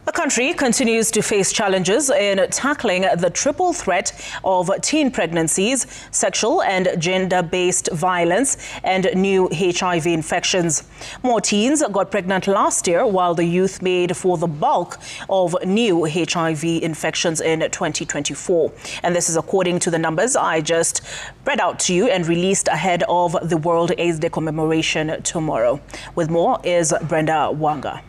The country continues to face challenges in tackling the triple threat of teen pregnancies, sexual and gender-based violence, and new HIV infections. More teens got pregnant last year, while the youth made for the bulk of new HIV infections in 2024. And this is according to the numbers I just read out to you and released ahead of the World AIDS Day commemoration tomorrow. With more is Brenda Wanga.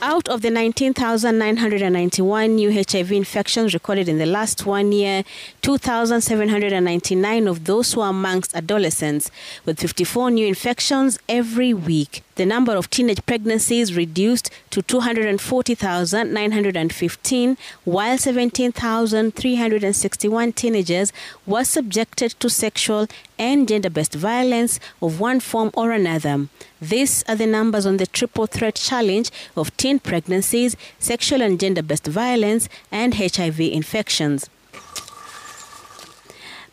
Out of the 19,991 new HIV infections recorded in the last 1 year, 2,799 of those were amongst adolescents, with 54 new infections every week. The number of teenage pregnancies reduced to 240,915, while 17,361 teenagers were subjected to sexual and gender-based violence of one form or another. These are the numbers on the triple threat challenge of teen pregnancies, sexual and gender-based violence, and HIV infections.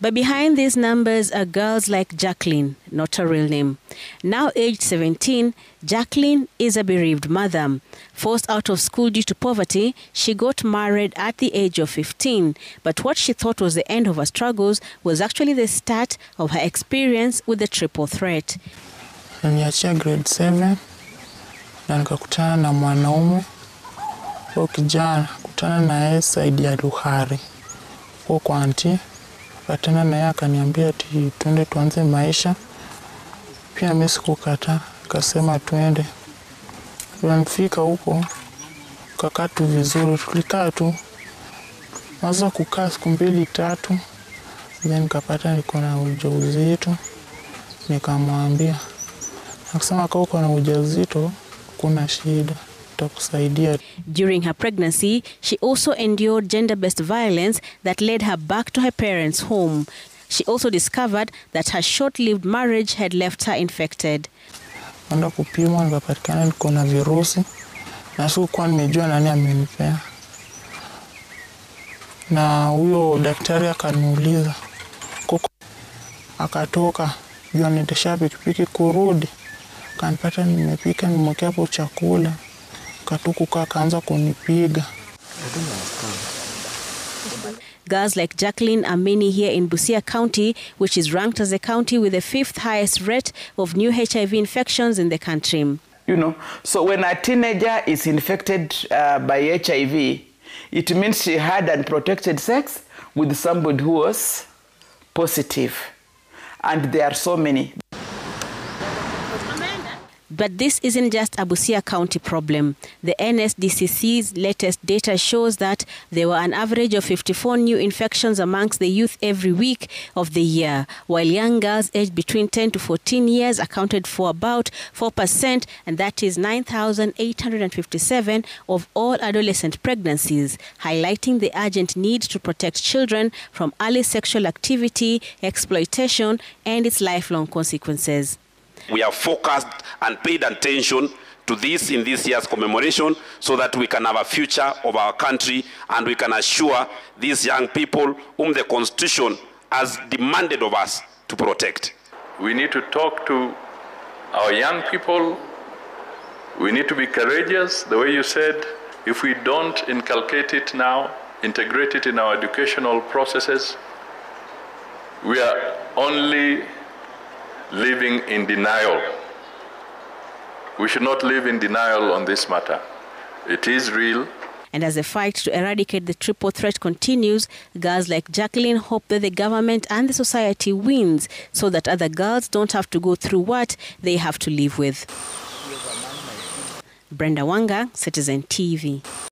But behind these numbers are girls like Jacqueline, not her real name. Now aged 17, Jacqueline is a bereaved mother. Forced out of school due to poverty, she got married at the age of 15. But what she thought was the end of her struggles was actually the start of her experience with the triple threat. Niliachia grade 7 na nikakutana na mwanaume au kijana, kutana na yeye side ya Luhari kwa auntie. Patana na yeye akaniambia ati twende tuanze maisha. Pia mimi sikukataa, akasema twende. Tulifika huko tukakaa tu vizuri, tulikaa tu. Mwanzo kukaa siku 2-3, then nikapata niko na ujauzito. Nikamwambia, akasema kama uko na ujauzito kuna shida. During her pregnancy, she also endured gender-based violence that led her back to her parents' home. She also discovered that her short-lived marriage had left her infected. Nenda kupima nikapatikana niko na virusi na sikuwa nimejua nani amenipea. Na huyo daktari akaniuliza, akatoka jua nitesha pikipiki kurudi. Kanipata nimepika nimwekea hapo chakula. Girls like Jacqueline are many here in Busia County, which is ranked as the county with the 5th highest rate of new HIV infections in the country. You know, so when a teenager is infected by HIV, it means she had unprotected sex with somebody who was positive. And there are so many. But this isn't just a Busia County problem. The NSDCC's latest data shows that there were an average of 54 new infections amongst the youth every week of the year, while young girls aged between 10 to 14 years accounted for about 4%, and that is 9,857 of all adolescent pregnancies, highlighting the urgent need to protect children from early sexual activity, exploitation, and its lifelong consequences. We have focused and paid attention to this in this year's commemoration so that we can have a future of our country and we can assure these young people whom the Constitution has demanded of us to protect. We need to talk to our young people. We need to be courageous. The way you said, if we don't inculcate it now, integrate it in our educational processes, we are only living in denial. We should not live in denial on this matter. It is real. And as the fight to eradicate the triple threat continues, girls like Jacqueline hope that the government and the society wins so that other girls don't have to go through what they have to live with. Brenda Wanga, Citizen TV.